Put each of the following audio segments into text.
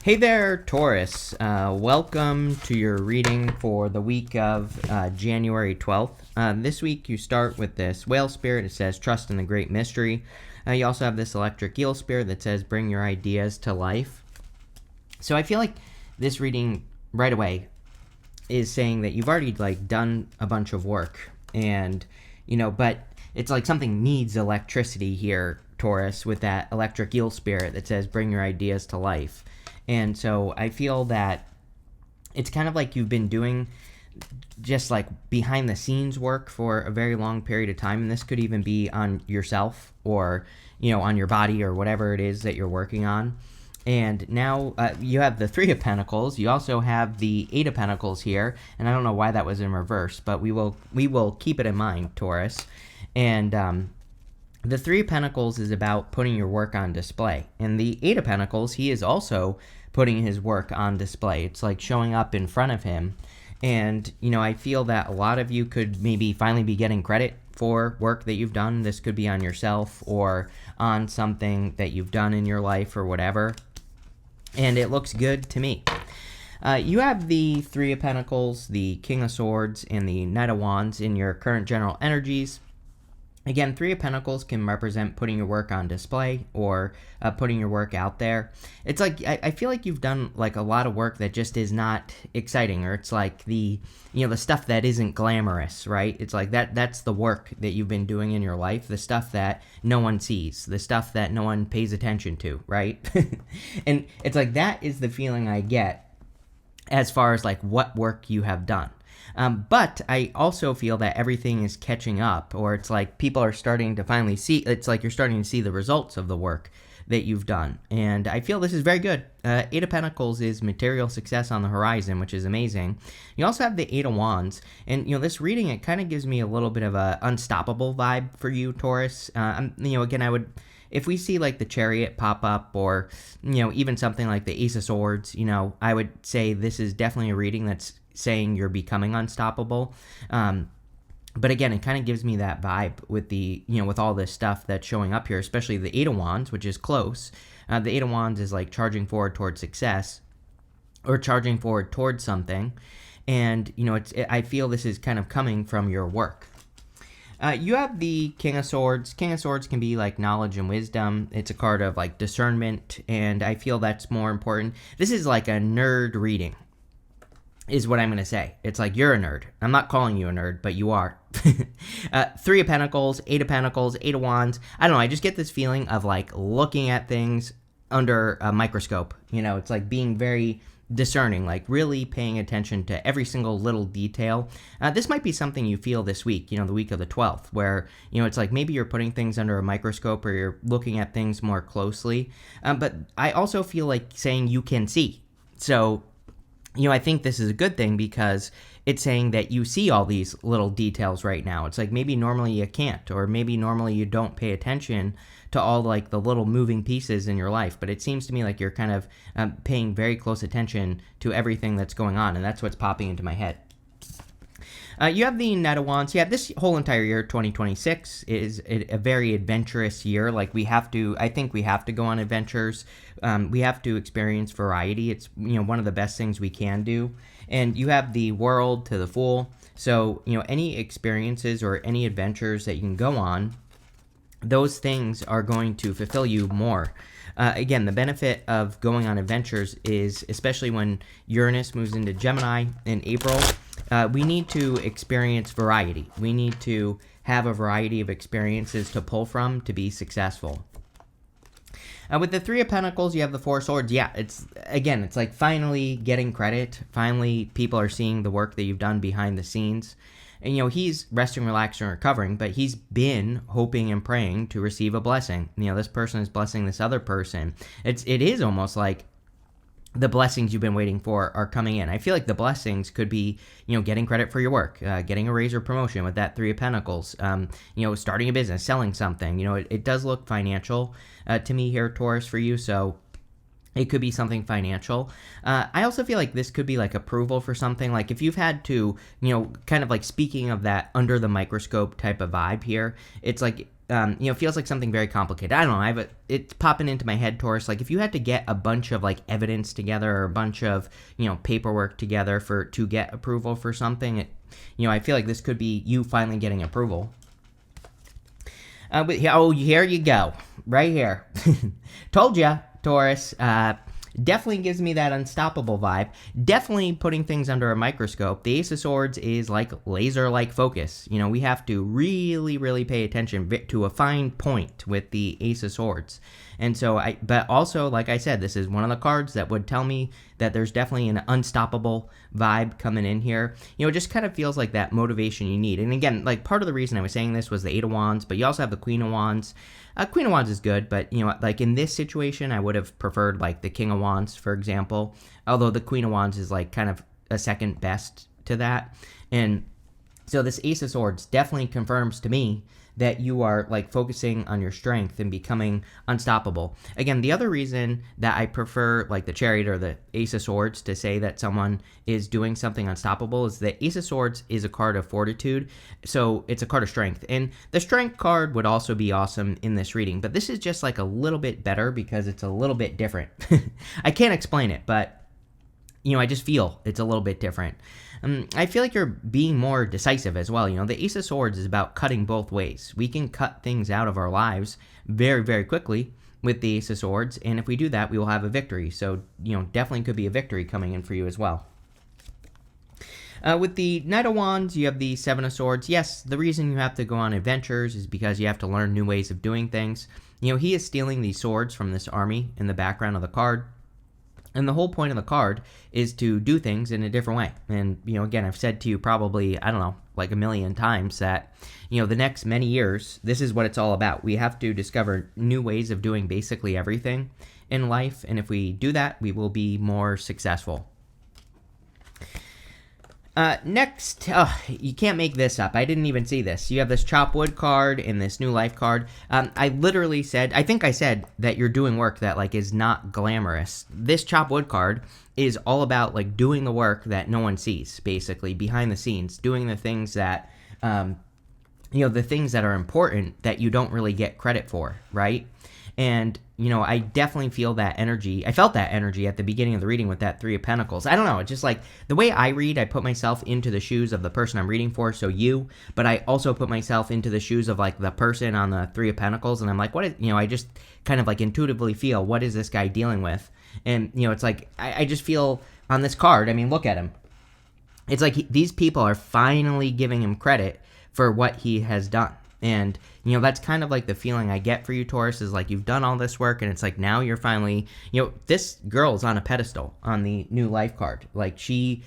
Hey there, Taurus. Welcome to your reading for the week of January 12th. This week you start with this whale spirit. It says, trust in the great mystery. You also have this electric eel spirit that says, bring your ideas to life. So I feel like this reading right away is saying that you've already done a bunch of work. And, but it's like something needs electricity here, Taurus, with that electric eel spirit that says, bring your ideas to life. And so I feel that it's kind of like you've been doing just like behind the scenes work for a very long period of time. And this could even be on yourself or, on your body or whatever it is that you're working on. And now you have the Three of Pentacles. You also have the Eight of Pentacles here. And I don't know why that was in reverse, but we will keep it in mind, Taurus. And the Three of Pentacles is about putting your work on display. And the Eight of Pentacles, he is also putting his work on display. It's like showing up in front of him. And, I feel that a lot of you could maybe finally be getting credit for work that you've done. This could be on yourself or on something that you've done in your life or whatever. And it looks good to me. You have the Three of Pentacles, the King of Swords, and the Knight of Wands in your current general energies. Again, Three of Pentacles can represent putting your work on display or putting your work out there. It's like, I feel like you've done like a lot of work that just is not exciting, or it's like the stuff that isn't glamorous, right? It's like that's the work that you've been doing in your life, the stuff that no one sees, the stuff that no one pays attention to, right? And it's like, that is the feeling I get as far as like what work you have done. But I also feel that everything is catching up, or it's like people are starting to finally see, it's like you're starting to see the results of the work that you've done. And I feel this is very good. Eight of Pentacles is material success on the horizon, which is amazing. You also have the Eight of Wands. And, this reading, it kind of gives me a little bit of a unstoppable vibe for you, Taurus. Again, I would... If we see like the Chariot pop up or, even something like the Ace of Swords, I would say this is definitely a reading that's saying you're becoming unstoppable. But again, it kind of gives me that vibe with the, with all this stuff that's showing up here, especially the Eight of Wands, which is close. The Eight of Wands is like charging forward towards success or charging forward towards something. And, I feel this is kind of coming from your work. You have the King of Swords. King of Swords can be like knowledge and wisdom. It's a card of like discernment, and I feel that's more important. This is like a nerd reading, is what I'm going to say. It's like you're a nerd. I'm not calling you a nerd, but you are. Three of Pentacles, Eight of Wands. I don't know. I just get this feeling of like looking at things under a microscope. It's like being very discerning, like really paying attention to every single little detail. This might be something you feel this week, the week of the 12th, where, it's like maybe you're putting things under a microscope or you're looking at things more closely. But I also feel like saying you can see. So, I think this is a good thing because it's saying that you see all these little details right now. It's like maybe normally you can't, or maybe normally you don't pay attention to all like the little moving pieces in your life. But it seems to me like you're kind of paying very close attention to everything that's going on, and that's what's popping into my head. You have the Knight of Wands. Yeah, this whole entire year, 2026, is a very adventurous year. Like I think we have to go on adventures. We have to experience variety. It's, one of the best things we can do. And you have the World to the Fool. So, any experiences or any adventures that you can go on, those things are going to fulfill you more. Again, the benefit of going on adventures is, especially when Uranus moves into Gemini in April, we need to experience variety. We need to have a variety of experiences to pull from to be successful. With the Three of Pentacles, you have the Four of Swords. Yeah, it's like finally getting credit. Finally, people are seeing the work that you've done behind the scenes. And, he's resting, relaxing, and recovering, but he's been hoping and praying to receive a blessing. This person is blessing this other person. It is almost like the blessings you've been waiting for are coming in. I feel like the blessings could be, getting credit for your work, getting a raise or promotion with that Three of Pentacles, starting a business, selling something. It does look financial to me here, Taurus, for you. So it could be something financial. I also feel like this could be like approval for something. Like if you've had to, kind of like speaking of that under the microscope type of vibe here, it's like feels like something very complicated. I don't know. It's popping into my head, Taurus. Like if you had to get a bunch of like evidence together or a bunch of paperwork together to get approval for something, I feel like this could be you finally getting approval. But here you go, right here. Told ya, Taurus. Definitely gives me that unstoppable vibe. Definitely putting things under a microscope. The Ace of Swords is like laser-like focus. We have to really, really pay attention to a fine point with the Ace of Swords. And so, but also, like I said, this is one of the cards that would tell me that there's definitely an unstoppable vibe coming in here. It just kind of feels like that motivation you need. And again, like part of the reason I was saying this was the Eight of Wands, but you also have the Queen of Wands. Queen of Wands is good, but, like in this situation, I would have preferred like the King of Wands, for example. Although the Queen of Wands is like kind of a second best to that. And so this Ace of Swords definitely confirms to me that you are like focusing on your strength and becoming unstoppable. Again, the other reason that I prefer like the Chariot or the Ace of Swords to say that someone is doing something unstoppable is that Ace of Swords is a card of fortitude, so it's a card of strength. And the strength card would also be awesome in this reading, but this is just like a little bit better because it's a little bit different. I can't explain it, but I just feel it's a little bit different. I feel like you're being more decisive as well. The Ace of Swords is about cutting both ways. We can cut things out of our lives very, very quickly with the Ace of Swords, and if we do that, we will have a victory. So, definitely could be a victory coming in for you as well. With the Knight of Wands, you have the Seven of Swords. Yes, the reason you have to go on adventures is because you have to learn new ways of doing things. He is stealing these swords from this army in the background of the card. And the whole point of the card is to do things in a different way. And, again, I've said to you probably, I don't know, like a million times that, the next many years, this is what it's all about. We have to discover new ways of doing basically everything in life. And if we do that, we will be more successful. Next, you can't make this up. I didn't even see this. You have this Chop Wood card and this New Life card. I literally said, I think I said that you're doing work that like is not glamorous. This Chop Wood card is all about like doing the work that no one sees, basically behind the scenes, doing the things that, the things that are important that you don't really get credit for, right? And, I definitely feel that energy. I felt that energy at the beginning of the reading with that Three of Pentacles. I don't know. It's just like the way I read, I put myself into the shoes of the person I'm reading for, so you, but I also put myself into the shoes of like the person on the Three of Pentacles. And I'm like, what is, I just kind of like intuitively feel, what is this guy dealing with? And, it's like, I just feel on this card, I mean, look at him. It's like these people are finally giving him credit for what he has done. And, that's kind of like the feeling I get for you, Taurus, is like you've done all this work and it's like now you're finally, this girl's on a pedestal on the New Life card. Like she's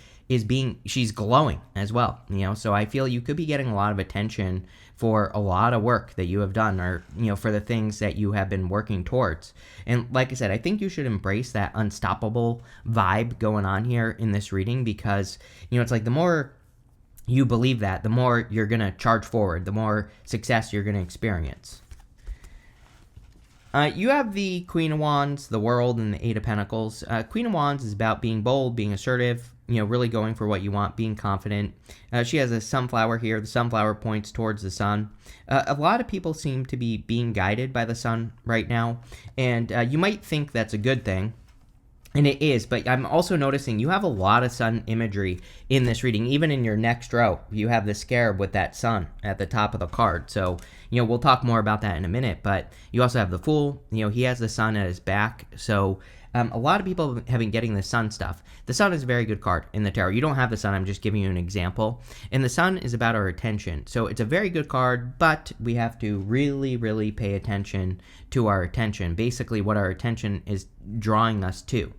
glowing as well, so I feel you could be getting a lot of attention for a lot of work that you have done or, for the things that you have been working towards. And like I said, I think you should embrace that unstoppable vibe going on here in this reading because, it's like the more you believe that, the more you're going to charge forward, the more success you're going to experience. You have the Queen of Wands, the World, and the Eight of Pentacles. Queen of Wands is about being bold, being assertive, really going for what you want, being confident. She has a sunflower here. The sunflower points towards the sun. A lot of people seem to be being guided by the sun right now, and you might think that's a good thing. And it is, but I'm also noticing you have a lot of sun imagery in this reading. Even in your next row, you have the scarab with that sun at the top of the card. So, we'll talk more about that in a minute. But you also have the Fool. He has the sun at his back. So, a lot of people have been getting the sun stuff. The sun is a very good card in the tarot. You don't have the sun. I'm just giving you an example. And the sun is about our attention. So, it's a very good card, but we have to really, really pay attention to our attention. Basically, what our attention is drawing us to.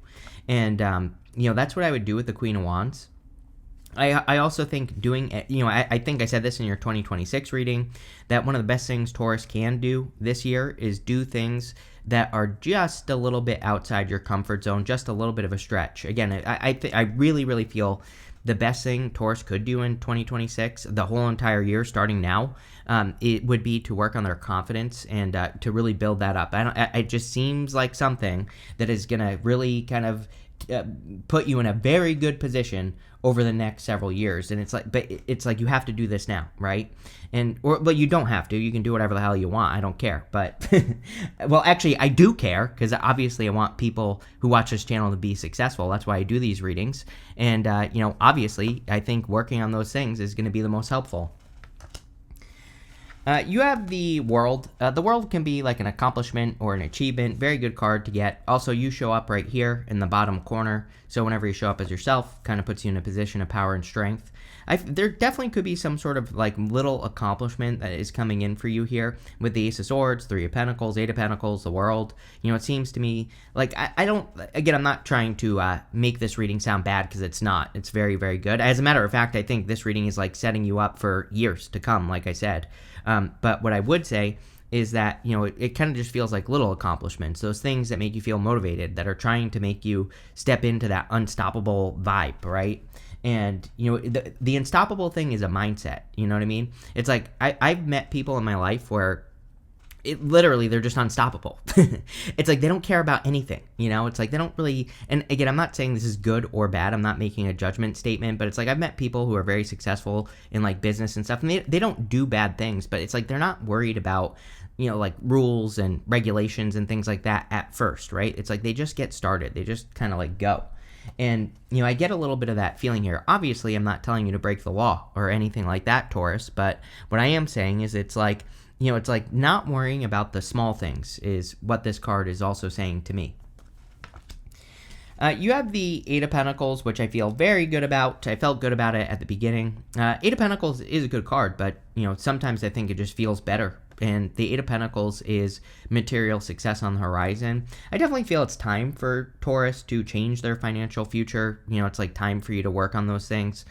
And, that's what I would do with the Queen of Wands. I also think doing, I think I said this in your 2026 reading, that one of the best things Taurus can do this year is do things that are just a little bit outside your comfort zone, just a little bit of a stretch. Again, I really, really feel the best thing Taurus could do in 2026, the whole entire year starting now, it would be to work on their confidence and to really build that up. It just seems like something that is going to really kind of put you in a very good position over the next several years. And it's like you have to do this now, right? But you don't have to. You can do whatever the hell you want. I don't care. But well, actually, I do care, because obviously I want people who watch this channel to be successful. That's why I do these readings. And obviously, I think working on those things is going to be the most helpful. You have the World. The World can be like an accomplishment or an achievement. Very good card to get. Also, you show up right here in the bottom corner. So whenever you show up as yourself, kind of puts you in a position of power and strength. There definitely could be some sort of like little accomplishment that is coming in for you here with the Ace of Swords, Three of Pentacles, Eight of Pentacles, the World. It seems to me like I don't, again, I'm not trying to make this reading sound bad, because it's not. It's very, very good. As a matter of fact, I think this reading is like setting you up for years to come, like I said. But what I would say is that, it kind of just feels like little accomplishments, those things that make you feel motivated, that are trying to make you step into that unstoppable vibe, right? And, the unstoppable thing is a mindset, you know what I mean? It's like, I've met people in my life where literally they're just unstoppable. It's like they don't care about anything, it's like they don't really, and again, I'm not saying this is good or bad, I'm not making a judgment statement, but it's like I've met people who are very successful in like business and stuff, and they don't do bad things, but it's like they're not worried about like rules and regulations and things like that at first, right? It's like they just get started, they just kind of like go. And, I get a little bit of that feeling here. Obviously, I'm not telling you to break the law or anything like that, Taurus, but what I am saying is it's like not worrying about the small things is what this card is also saying to me. You have the Eight of Pentacles, which I feel very good about. I felt good about it at the beginning. Eight of Pentacles is a good card, but, sometimes I think it just feels better. And the Eight of Pentacles is material success on the horizon. I definitely feel it's time for Taurus to change their financial future. It's like time for you to work on those things.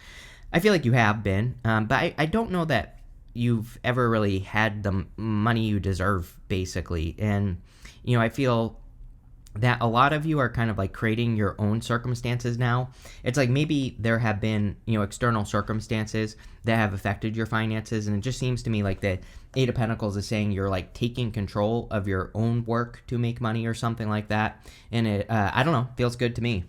I feel like you have been, but I don't know that you've ever really had the money you deserve, basically. And, I feel that a lot of you are kind of like creating your own circumstances now. It's like maybe there have been, external circumstances that have affected your finances, and it just seems to me like the Eight of Pentacles is saying you're like taking control of your own work to make money or something like that. And it, I don't know, feels good to me.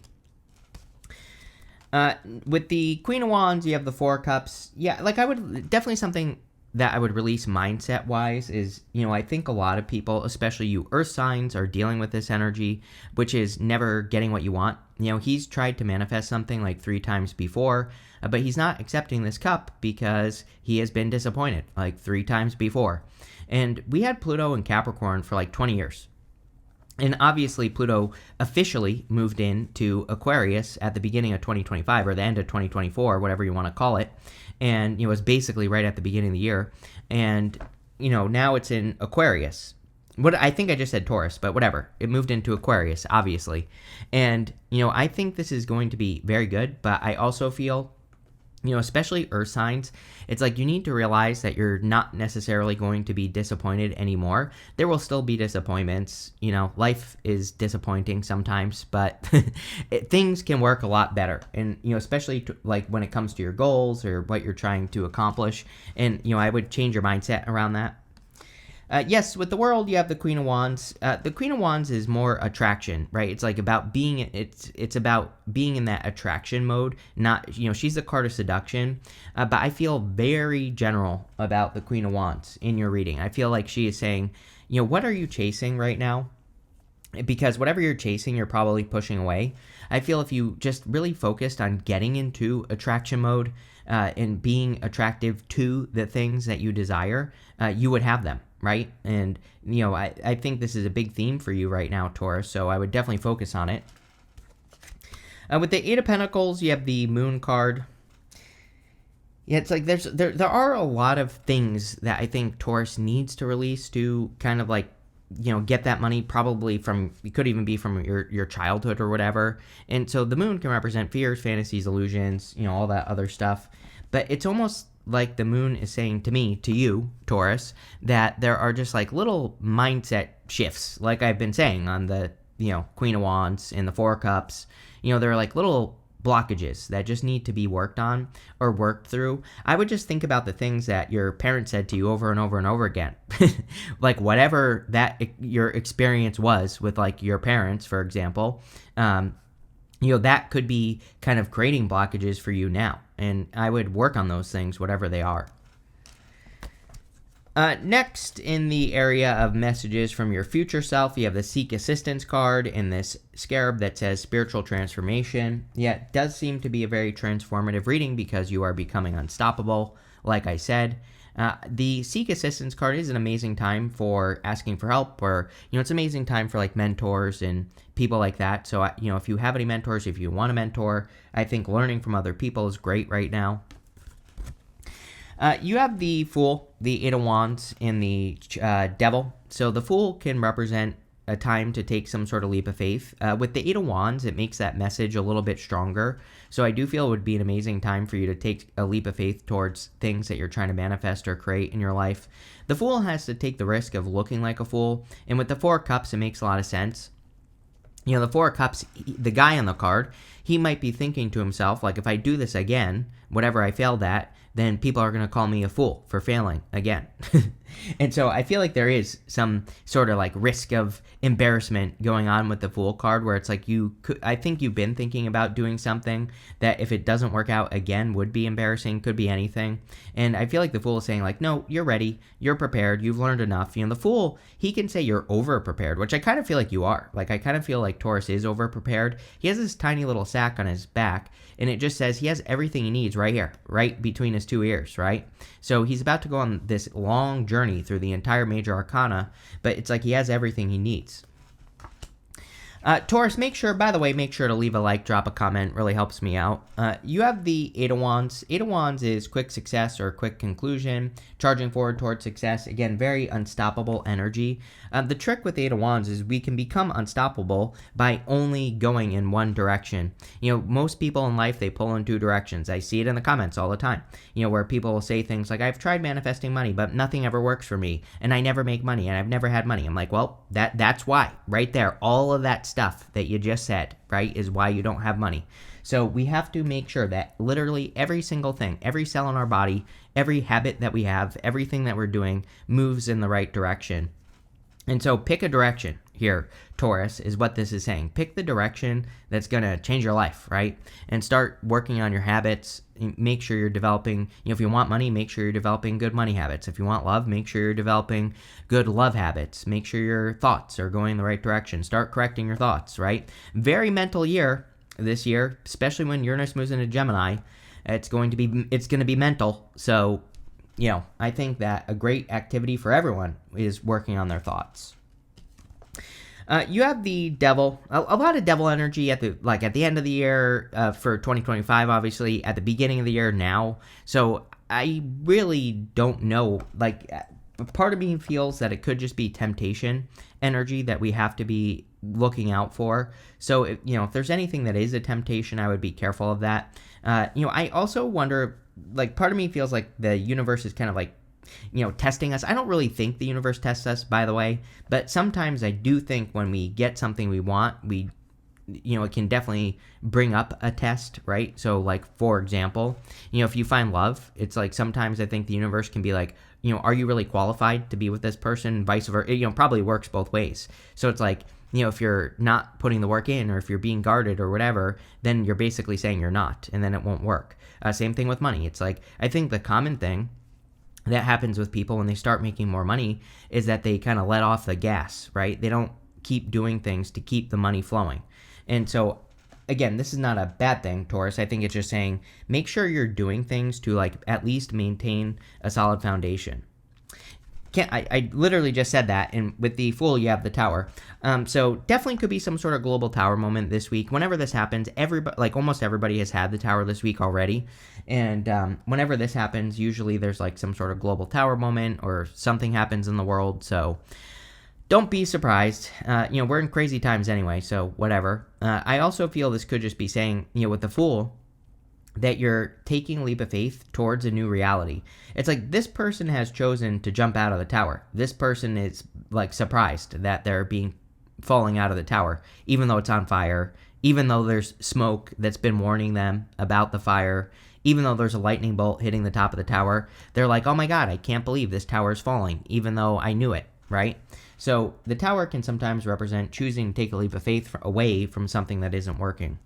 With the Queen of Wands, you have the Four of Cups. Yeah, like I would definitely something that I would release mindset-wise is, I think a lot of people, especially you earth signs, are dealing with this energy, which is never getting what you want. He's tried to manifest something like 3 times before, but he's not accepting this cup because he has been disappointed like 3 times before. And we had Pluto in Capricorn for like 20 years. And obviously, Pluto officially moved into Aquarius at the beginning of 2025, or the end of 2024, whatever you want to call it. And it was basically right at the beginning of the year. And, now it's in Aquarius. I think I just said Taurus, but whatever. It moved into Aquarius, obviously. And, I think this is going to be very good, but I also feel, especially earth signs, it's like you need to realize that you're not necessarily going to be disappointed anymore. There will still be disappointments. Life is disappointing sometimes, but things can work a lot better. And, especially like when it comes to your goals or what you're trying to accomplish. And, I would change your mindset around that. Yes, with the World, you have the Queen of Wands. The Queen of Wands is more attraction, right? It's like about being, it's about being in that attraction mode. Not, she's the card of seduction, but I feel very general about the Queen of Wands in your reading. I feel like she is saying, what are you chasing right now? Because whatever you're chasing, you're probably pushing away. I feel if you just really focused on getting into attraction mode and being attractive to the things that you desire, you would have them. Right? And, I think this is a big theme for you right now, Taurus, so I would definitely focus on it. With the Eight of Pentacles, you have the Moon card. Yeah, it's like there are a lot of things that I think Taurus needs to release to kind of like, get that money, probably from, it could even be from your childhood or whatever. And so the Moon can represent fears, fantasies, illusions, all that other stuff. But it's almost like the Moon is saying to me, to you, Taurus, that there are just like little mindset shifts, like I've been saying on the, Queen of Wands and the Four of Cups. There are like little blockages that just need to be worked on or worked through. I would just think about the things that your parents said to you over and over and over again. Like whatever that your experience was with like your parents, for example, that could be kind of creating blockages for you now. And I would work on those things, whatever they are. Next, in the area of messages from your future self, you have the Seek Assistance card and this scarab that says Spiritual Transformation. Yeah, it does seem to be a very transformative reading because you are becoming unstoppable, like I said. The Seek Assistance card is an amazing time for asking for help, or, it's an amazing time for like mentors and people like that. So, if you have any mentors, if you want a mentor, I think learning from other people is great right now. You have the Fool, the Eight of Wands, and the Devil. So the Fool can represent a time to take some sort of leap of faith. With the Eight of Wands, it makes that message a little bit stronger. So I do feel it would be an amazing time for you to take a leap of faith towards things that you're trying to manifest or create in your life. The Fool has to take the risk of looking like a fool. And with the Four of Cups, it makes a lot of sense. The Four of Cups, the guy on the card, he might be thinking to himself, like, if I do this again, whatever I failed at, then people are going to call me a fool for failing again. And so I feel like there is some sort of like risk of embarrassment going on with the Fool card, where it's like I think you've been thinking about doing something that if it doesn't work out again would be embarrassing, could be anything. And I feel like the Fool is saying like, no, you're ready, you're prepared, you've learned enough. The Fool, he can say you're over prepared, which I kind of feel like you are. Like, I kind of feel like Taurus is over prepared. He has this tiny little sack on his back, and it just says he has everything he needs right here, right between his two ears, right? So he's about to go on this long journey through the entire major arcana, but it's like he has everything he needs. Taurus, make sure to leave a like, drop a comment, really helps me out. You have the Eight of Wands. Eight of Wands is quick success or quick conclusion, charging forward towards success. Again, very unstoppable energy. The trick with Eight of Wands is we can become unstoppable by only going in one direction. Most people in life, they pull in two directions. I see it in the comments all the time, where people will say things like, I've tried manifesting money, but nothing ever works for me, and I never make money, and I've never had money. I'm like, well, that's why, right there. All of that stuff that you just said, right, is why you don't have money. So we have to make sure that literally every single thing, every cell in our body, every habit that we have, everything that we're doing moves in the right direction. And so pick a direction here, Taurus, is what this is saying. Pick the direction that's going to change your life, right? And start working on your habits. Make sure you're developing, if you want money, make sure you're developing good money habits. If you want love, make sure you're developing good love habits. Make sure your thoughts are going in the right direction. Start correcting your thoughts, right? Very mental year this year, especially when Uranus moves into Gemini. It's going to be mental. So, I think that a great activity for everyone is working on their thoughts. You have the Devil, a lot of Devil energy at the end of the year for 2025, obviously, at the beginning of the year now. So I really don't know, part of me feels that it could just be temptation energy that we have to be looking out for. So, if there's anything that is a temptation, I would be careful of that. I also wonder, part of me feels like the universe is kind of testing us. I don't really think the universe tests us, by the way, but sometimes I do think when we get something we want, it can definitely bring up a test, right? So, for example, if you find love, it's sometimes I think the universe can be are you really qualified to be with this person? Vice versa. It, probably works both ways. So it's if you're not putting the work in, or if you're being guarded or whatever, then you're basically saying you're not, and then it won't work. Same thing with money. It's I think the common thing that happens with people when they start making more money is that they kind of let off the gas, right? They don't keep doing things to keep the money flowing. And so, again, this is not a bad thing, Taurus. I think it's just saying make sure you're doing things to at least maintain a solid foundation. I literally just said that, and with the Fool, you have the Tower. So definitely could be some sort of global Tower moment this week. Whenever this happens, almost everybody has had the Tower this week already, and whenever this happens, usually there's some sort of global Tower moment or something happens in the world. So don't be surprised. We're in crazy times anyway, so whatever. I also feel this could just be saying, with the Fool, that you're taking a leap of faith towards a new reality. It's this person has chosen to jump out of the tower. This person is surprised that they're falling out of the tower, even though it's on fire, even though there's smoke that's been warning them about the fire, even though there's a lightning bolt hitting the top of the tower. They're like, oh my God, I can't believe this tower is falling, even though I knew it, right? So the tower can sometimes represent choosing to take a leap of faith away from something that isn't working.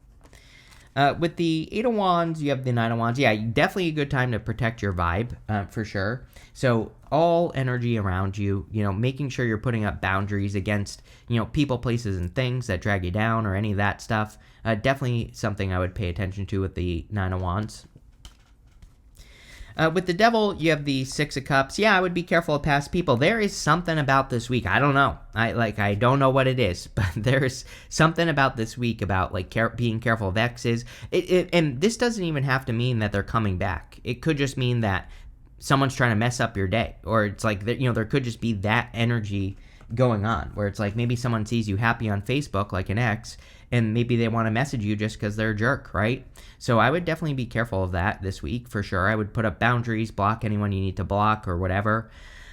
With the Eight of Wands, you have the Nine of Wands. Yeah, definitely a good time to protect your vibe, for sure. So all energy around you, making sure you're putting up boundaries against, people, places, and things that drag you down or any of that stuff. Definitely something I would pay attention to with the Nine of Wands. With the Devil, you have the Six of Cups. Yeah, I would be careful of past people. There is something about this week. I don't know. I don't know what it is, but there's something about this week about being careful of exes. And this doesn't even have to mean that they're coming back. It could just mean that someone's trying to mess up your day, or it's like there could just be that energy going on where it's like maybe someone sees you happy on Facebook like an ex, and maybe they want to message you just because they're a jerk, right? So I would definitely be careful of that this week for sure. I would put up boundaries, block anyone you need to block or whatever.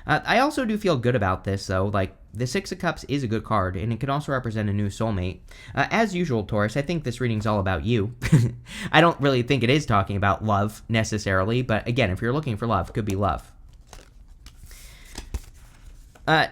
I also do feel good about this though. Like the Six of Cups is a good card, and it can also represent a new soulmate. As usual, Taurus, I think this reading's all about you. I don't really think it is talking about love necessarily, but again, if you're looking for love, it could be love.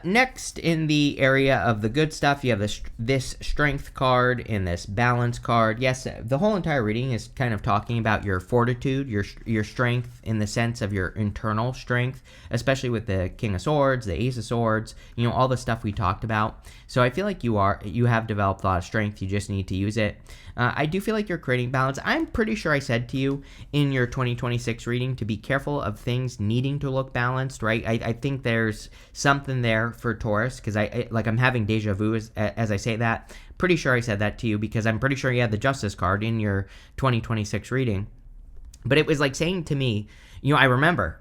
Next, in the area of the good stuff, you have this strength card and this balance card. Yes, the whole entire reading is kind of talking about your fortitude, your strength in the sense of your internal strength, especially with the King of Swords, the Ace of Swords, all the stuff we talked about. So I feel like you have developed a lot of strength. You just need to use it. I do feel like you're creating balance. I'm pretty sure I said to you in your 2026 reading to be careful of things needing to look balanced, right? I think there's something there for Taurus, because I'm having deja vu as I say that. Pretty sure I said that to you because I'm pretty sure you had the Justice card in your 2026 reading. But it was like saying to me, I remember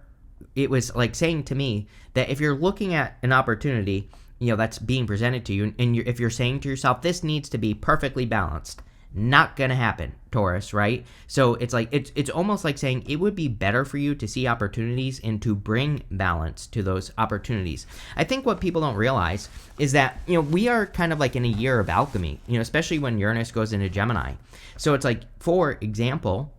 it was like saying to me that if you're looking at an opportunity, that's being presented to you, and if you're saying to yourself, this needs to be perfectly balanced, not gonna happen, Taurus, right? So it's like it's almost like saying it would be better for you to see opportunities and to bring balance to those opportunities. I think what people don't realize is that we are kind of like in a year of alchemy, especially when Uranus goes into Gemini. So it's like, for example,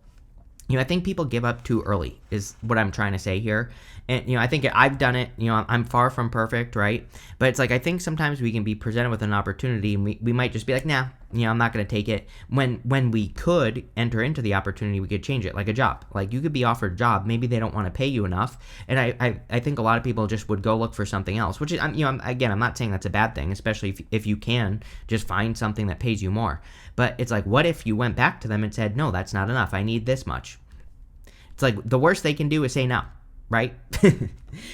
I think people give up too early is what I'm trying to say here. And, I think I've done it. I'm far from perfect, right? But it's like, I think sometimes we can be presented with an opportunity and we might just be like, nah, I'm not going to take it. When we could enter into the opportunity, we could change it, like a job. Like you could be offered a job. Maybe they don't want to pay you enough. And I think a lot of people just would go look for something else, which is, I'm not saying that's a bad thing, especially if you can just find something that pays you more. But it's like, what if you went back to them and said, no, that's not enough. I need this much. It's like the worst they can do is say no, right?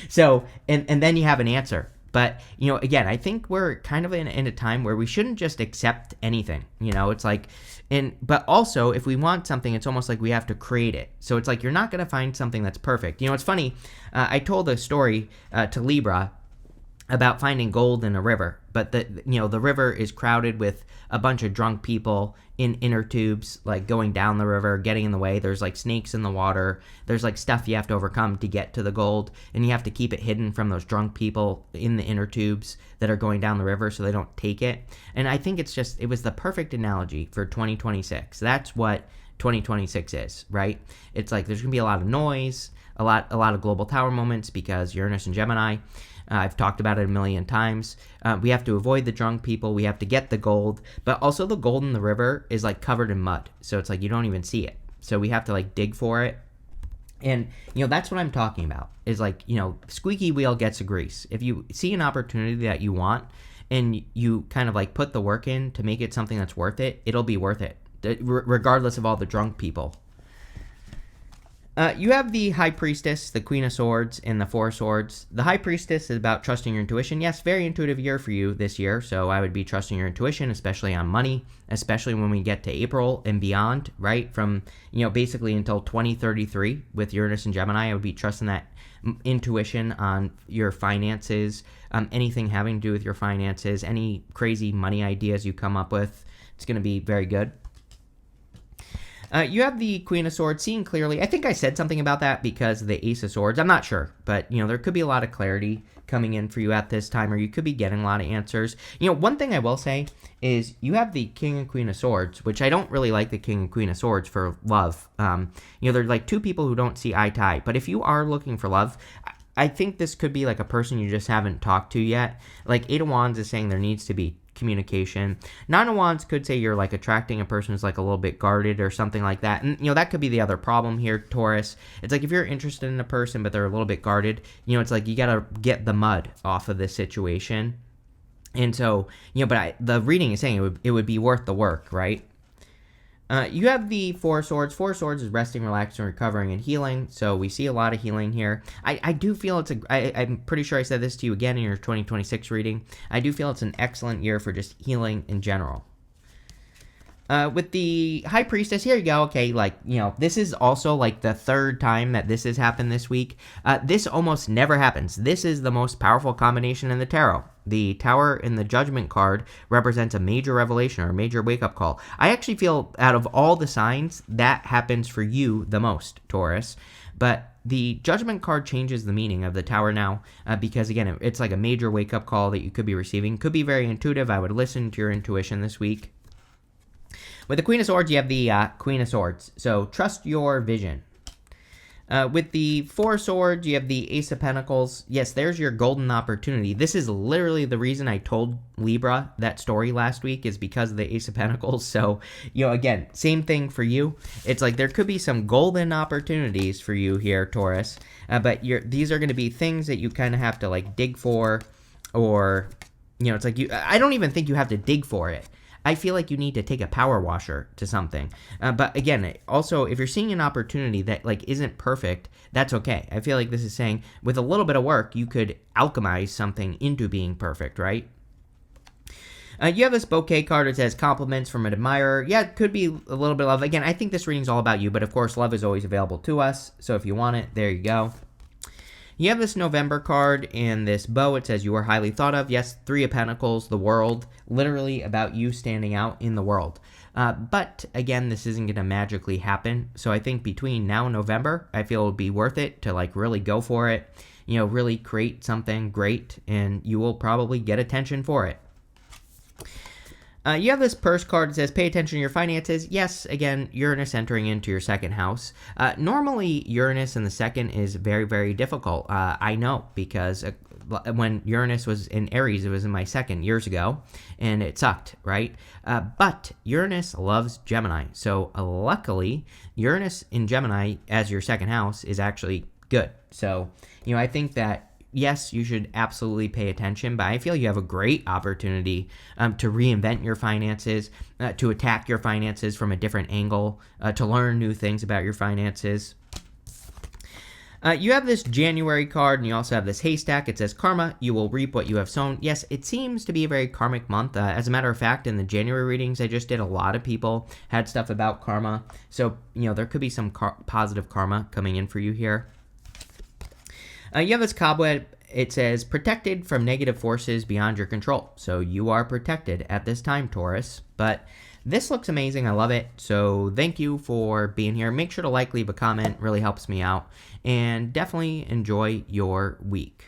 So, and then you have an answer. But, again, I think we're kind of in a time where we shouldn't just accept anything. It's like, but also if we want something, it's almost like we have to create it. So it's like you're not going to find something that's perfect. It's funny. I told a story to Libra about finding gold in a river, but the river is crowded with a bunch of drunk people in inner tubes, like going down the river, getting in the way. There's like snakes in the water. There's like stuff you have to overcome to get to the gold, and you have to keep it hidden from those drunk people in the inner tubes that are going down the river so they don't take it. And I think it was the perfect analogy for 2026. That's what 2026 is, right? It's like there's gonna be a lot of noise, a lot of global tower moments because Uranus and Gemini. I've talked about it a million times. We have to avoid the drunk people. We have to get the gold. But also the gold in the river is like covered in mud. So it's like you don't even see it. So we have to like dig for it. And, that's what I'm talking about is like, squeaky wheel gets a grease. If you see an opportunity that you want and you kind of like put the work in to make it something that's worth it, it'll be worth it, regardless of all the drunk people. You have the High Priestess, the Queen of Swords, and the Four of Swords. The High Priestess is about trusting your intuition. Yes, very intuitive year for you this year, so I would be trusting your intuition, especially on money, especially when we get to April and beyond, right? From, basically until 2033 with Uranus and Gemini, I would be trusting that intuition on your finances, anything having to do with your finances, any crazy money ideas you come up with. It's going to be very good. You have the Queen of Swords, seeing clearly. I think I said something about that because of the Ace of Swords. I'm not sure, but, there could be a lot of clarity coming in for you at this time, or you could be getting a lot of answers. One thing I will say is you have the King and Queen of Swords, which I don't really like the King and Queen of Swords for love. They're like two people who don't see eye to eye. But if you are looking for love, I think this could be like a person you just haven't talked to yet. Like Eight of Wands is saying there needs to be communication. Nine of Wands could say you're like attracting a person who's like a little bit guarded or something like that. And, that could be the other problem here, Taurus. It's like if you're interested in a person, but they're a little bit guarded, it's like you got to get the mud off of this situation. And so, but the reading is saying it would be worth the work, right? You have the Four of Swords. Four of Swords is resting, relaxing, recovering, and healing. So we see a lot of healing here. I do feel I'm pretty sure I said this to you again in your 2026 reading. I do feel it's an excellent year for just healing in general. With the High Priestess, here you go. Okay, this is also like the third time that this has happened this week. This almost never happens. This is the most powerful combination in the tarot. The Tower in the Judgment card represents a major revelation or a major wake-up call. I actually feel out of all the signs, that happens for you the most, Taurus. But the Judgment card changes the meaning of the Tower now because, again, it's like a major wake-up call that you could be receiving. Could be very intuitive. I would listen to your intuition this week. With the Queen of Swords, you have the Queen of Swords. So trust your vision. With the Four of Swords, you have the Ace of Pentacles. Yes, there's your golden opportunity. This is literally the reason I told Libra that story last week is because of the Ace of Pentacles. So, again, same thing for you. It's like there could be some golden opportunities for you here, Taurus. But these are going to be things that you kind of have to like dig for, or, it's like I don't even think you have to dig for it. I feel like you need to take a power washer to something. But again, also, if you're seeing an opportunity that like isn't perfect, that's okay. I feel like this is saying with a little bit of work, you could alchemize something into being perfect, right? You have this bouquet card. It says compliments from an admirer. Yeah, it could be a little bit of love. Again, I think this reading's all about you, but of course, love is always available to us. So if you want it, there you go. You have this November card and this bow. It says you are highly thought of. Yes, Three of Pentacles, the world, literally about you standing out in the world. But again, this isn't going to magically happen. So I think between now and November, I feel it would be worth it to like really go for it, really create something great, and you will probably get attention for it. You have this purse card that says, pay attention to your finances. Yes, again, Uranus entering into your second house. Normally, Uranus in the second is very, very difficult. I know, because when Uranus was in Aries, it was in my second years ago, and it sucked, right? But Uranus loves Gemini. So luckily, Uranus in Gemini as your second house is actually good. So, I think that yes, you should absolutely pay attention, but I feel you have a great opportunity to reinvent your finances, to attack your finances from a different angle, to learn new things about your finances. You have this January card, and you also have this haystack. It says karma, you will reap what you have sown. Yes, it seems to be a very karmic month. As a matter of fact, in the January readings I just did, a lot of people had stuff about karma. So, there could be some positive karma coming in for you here. You have this cobweb. It says, protected from negative forces beyond your control. So you are protected at this time, Taurus. But this looks amazing. I love it. So thank you for being here. Make sure to leave a comment. Really helps me out. And definitely enjoy your week.